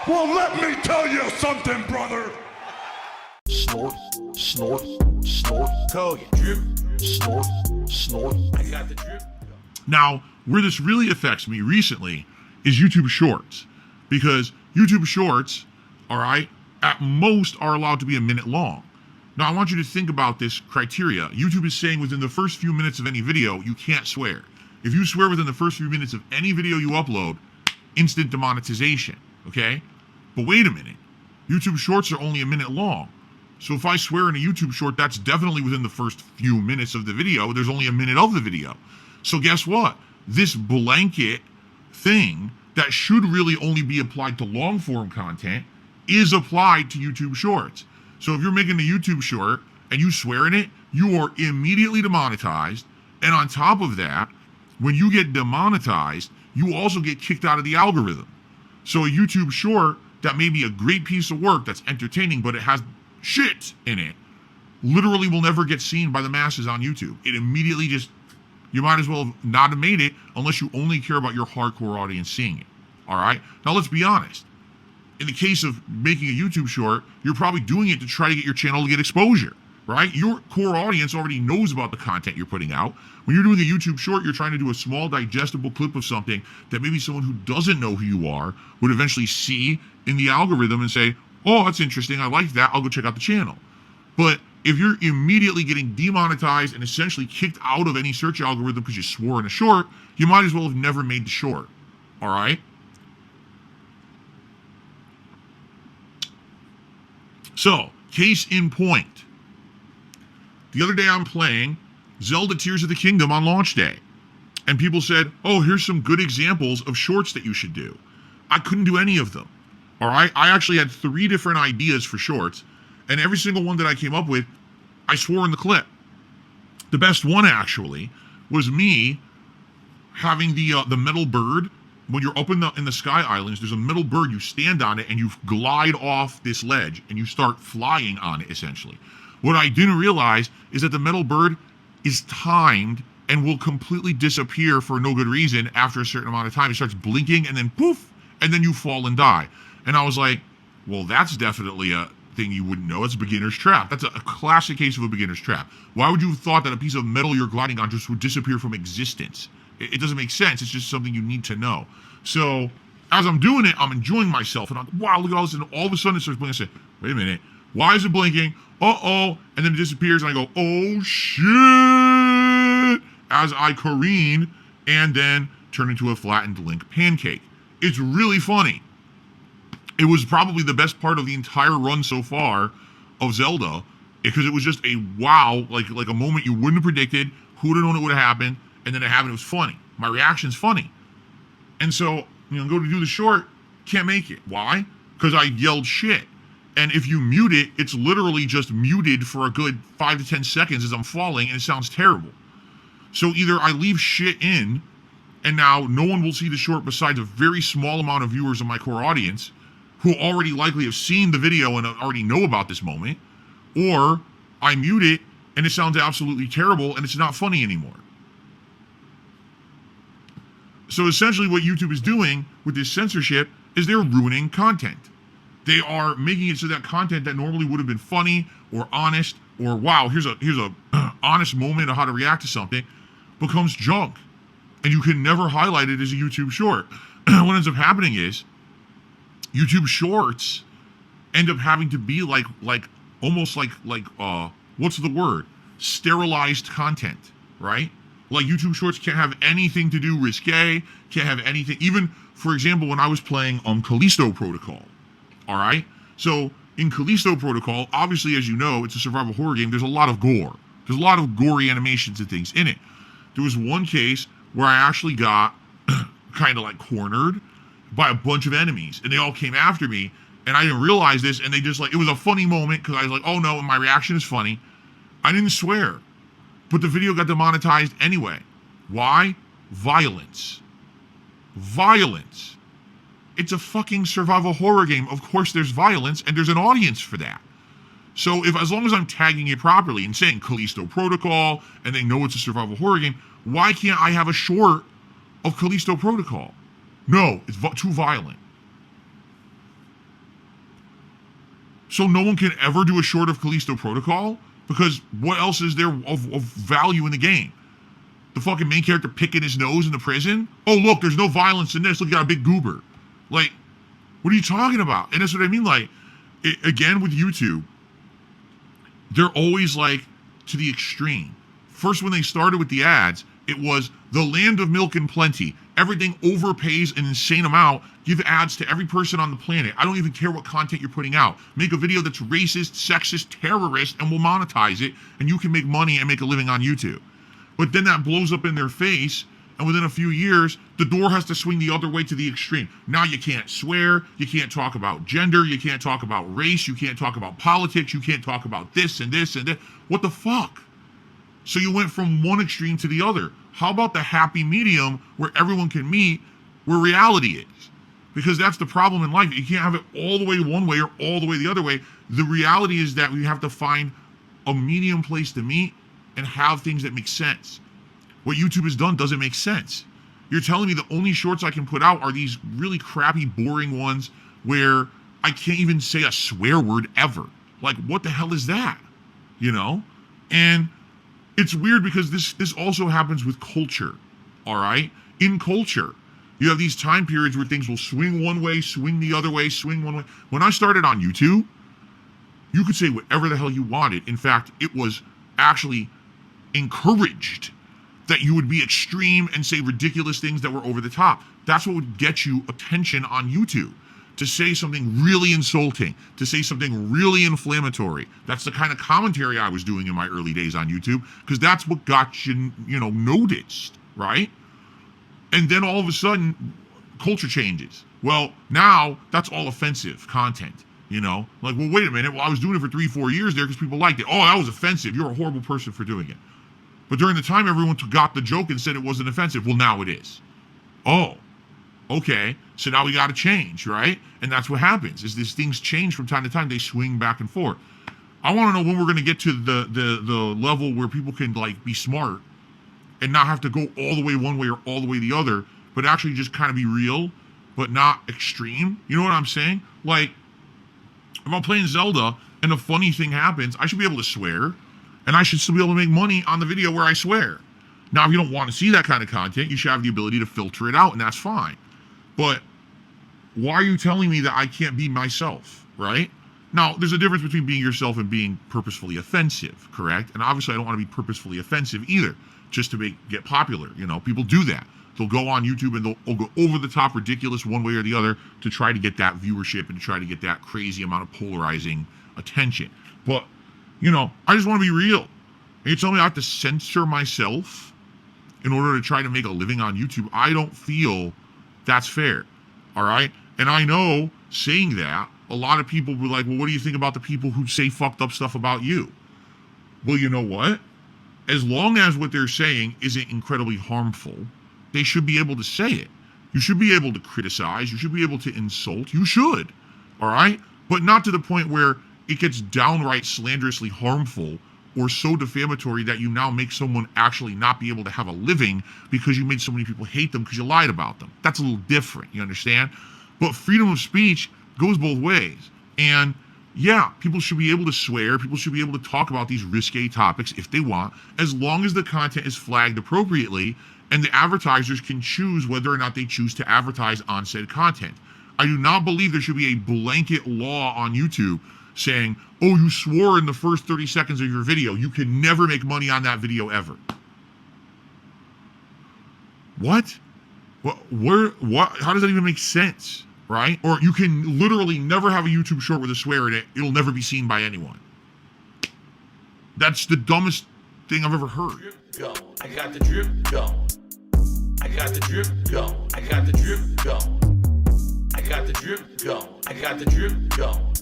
Well, let me tell you something, brother. Snort, snort, snort. Code. Drip. Snort, snort. I got the drip. Now, where this really affects me recently is YouTube Shorts. Because YouTube Shorts, all right, at most are allowed to be a minute long. Now, I want you to think about this criteria. YouTube is saying within the first few minutes of any video, you can't swear. If you swear within the first few minutes of any video you upload, instant demonetization, okay? But wait a minute. YouTube Shorts are only a minute long. So if I swear in a YouTube short, that's definitely within the first few minutes of the video. There's only a minute of the video. So guess what? This blanket thing that should really only be applied to long form content is applied to YouTube Shorts. So if you're making a YouTube short and you swear in it, you are immediately demonetized. And on top of that, when you get demonetized, you also get kicked out of the algorithm. So a YouTube short that may be a great piece of work that's entertaining, but it has shit in it, literally will never get seen by the masses on YouTube. It immediately just, you might as well not have made it unless you only care about your hardcore audience seeing it. All right? Now let's be honest. In the case of making a YouTube short, you're probably doing it to try to get your channel to get exposure, right? Your core audience already knows about the content you're putting out. When you're doing a YouTube short, you're trying to do a small digestible clip of something that maybe someone who doesn't know who you are would eventually see in the algorithm and say, oh, that's interesting, I like that, I'll go check out the channel. But if you're immediately getting demonetized and essentially kicked out of any search algorithm because you swore in a short, you might as well have never made the short, all right? So, case in point. The other day I'm playing Zelda Tears of the Kingdom on launch day. And people said, oh, here's some good examples of shorts that you should do. I couldn't do any of them. All right, I actually had 3 different ideas for shorts, and every single one that I came up with, I swore in the clip. The best one actually was me having the metal bird. When you're up in the Sky Islands, there's a metal bird. You stand on it and you glide off this ledge and you start flying on it essentially. What I didn't realize is that the metal bird is timed and will completely disappear for no good reason after a certain amount of time. It starts blinking and then poof, and then you fall and die. And I was like, well, that's definitely a thing you wouldn't know. It's a beginner's trap. That's a classic case of a beginner's trap. Why would you have thought that a piece of metal you're gliding on just would disappear from existence? It doesn't make sense. It's just something you need to know. So as I'm doing it, I'm enjoying myself. And I'm like, wow, look at all this. And all of a sudden it starts blinking. I say, wait a minute. Why is it blinking? Uh-oh. And then it disappears. And I go, oh, shit. As I careen and then turn into a flattened link pancake. It's really funny. It was probably the best part of the entire run so far of Zelda, because it was just a wow, like a moment you wouldn't have predicted. Who would have known it would have happened? And then it happened. It was funny. My reaction's funny. And so, go to do the short, can't make it. Why? Because I yelled shit. And if you mute it, it's literally just muted for a good 5 to 10 seconds as I'm falling, and it sounds terrible. So either I leave shit in, and now no one will see the short besides a very small amount of viewers of my core audience, who already likely have seen the video and already know about this moment, or I mute it and it sounds absolutely terrible and it's not funny anymore. So essentially what YouTube is doing with this censorship is they're ruining content. They are making it so that content that normally would have been funny or honest or wow, here's a honest moment of how to react to something, becomes junk. And you can never highlight it as a YouTube short. What ends up happening is YouTube shorts end up having to be like almost like what's the word? Sterilized content, right? Like YouTube shorts can't have anything to do risque, can't have anything. Even, for example, when I was playing Callisto Protocol, all right? So in Callisto Protocol, obviously, as you know, it's a survival horror game. There's a lot of gore. There's a lot of gory animations and things in it. There was one case where I actually got kind of like cornered by a bunch of enemies, and they all came after me, and I didn't realize this, and they just it was a funny moment, because I was like, oh no, and my reaction is funny. I didn't swear, but the video got demonetized anyway. Why? Violence. Violence. It's a fucking survival horror game. Of course there's violence, and there's an audience for that. So as long as I'm tagging it properly and saying Callisto Protocol, and they know it's a survival horror game, why can't I have a short of Callisto Protocol? No, it's too violent. So no one can ever do a short of Callisto Protocol? Because what else is there of value in the game? The fucking main character picking his nose in the prison? Oh, look, there's no violence in this. Look, you got a big goober. Like, what are you talking about? And that's what I mean. Like, again, with YouTube, they're always like to the extreme. First, when they started with the ads, it was the land of milk and plenty. Everything overpays an insane amount. Give ads to every person on the planet. I don't even care what content you're putting out. Make a video that's racist, sexist, terrorist, and we'll monetize it, and you can make money and make a living on YouTube. But then that blows up in their face, and within a few years, the door has to swing the other way to the extreme. Now you can't swear, you can't talk about gender, you can't talk about race, you can't talk about politics, you can't talk about this and this and that. What the fuck? So you went from one extreme to the other. How about the happy medium where everyone can meet where reality is? Because that's the problem in life. You can't have it all the way one way or all the way the other way. The reality is that we have to find a medium place to meet and have things that make sense. What YouTube has done doesn't make sense. You're telling me the only shorts I can put out are these really crappy, boring ones where I can't even say a swear word ever. Like, what the hell is that? You know? And it's weird because this also happens with culture, all right? In culture, you have these time periods where things will swing one way, swing the other way, swing one way. When I started on YouTube, you could say whatever the hell you wanted. In fact, it was actually encouraged that you would be extreme and say ridiculous things that were over the top. That's what would get you attention on YouTube. To say something really insulting, to say something really inflammatory. That's the kind of commentary I was doing in my early days on YouTube, because that's what got you, noticed, right? And then all of a sudden, culture changes. Well, now that's all offensive content, Like, well, wait a minute. Well, I was doing it for 3-4 years there because people liked it. Oh, that was offensive. You're a horrible person for doing it. But during the time, everyone got the joke and said it wasn't offensive. Well, now it is. Oh, okay. So now we got to change, right? And that's what happens, is these things change from time to time. They swing back and forth. I want to know when we're going to get to the level where people can, like, be smart and not have to go all the way one way or all the way the other, but actually just kind of be real, but not extreme. You know what I'm saying? Like, if I'm playing Zelda and a funny thing happens, I should be able to swear, and I should still be able to make money on the video where I swear. Now, if you don't want to see that kind of content, you should have the ability to filter it out, and that's fine. But why are you telling me that I can't be myself, right? Now, there's a difference between being yourself and being purposefully offensive, correct? And obviously, I don't want to be purposefully offensive either, just to get popular. People do that. They'll go on YouTube and they'll go over the top ridiculous one way or the other to try to get that viewership and to try to get that crazy amount of polarizing attention. But, I just want to be real. And you tell me I have to censor myself in order to try to make a living on YouTube? I don't feel that's fair, all right? And I know saying that, a lot of people were like, well, what do you think about the people who say fucked up stuff about you? Well, you know what? As long as what they're saying isn't incredibly harmful, they should be able to say it. You should be able to criticize. You should be able to insult. You should, all right? But not to the point where it gets downright slanderously harmful or so defamatory that you now make someone actually not be able to have a living because you made so many people hate them because you lied about them. That's a little different, you understand? But freedom of speech goes both ways. And yeah, people should be able to swear. People should be able to talk about these risque topics if they want, as long as the content is flagged appropriately and the advertisers can choose whether or not they choose to advertise on said content. I do not believe there should be a blanket law on YouTube saying, oh, you swore in the first 30 seconds of your video. You can never make money on that video ever. What? What? How does that even make sense, right? Or you can literally never have a YouTube short with a swear in it. It'll never be seen by anyone. That's the dumbest thing I've ever heard. Go. I got the drip, go. I got the drip, go. I got the drip, go. I got the drip, go. I got the drip, go.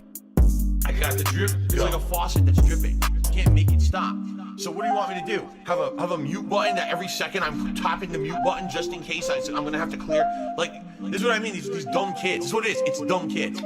I got the drip. It's like a faucet that's dripping. You can't make it stop. So what do you want me to do? Have a mute button that every second I'm tapping the mute button just in case I'm gonna have to clear? Like, this is what I mean. These dumb kids. This is what it is. It's dumb kids.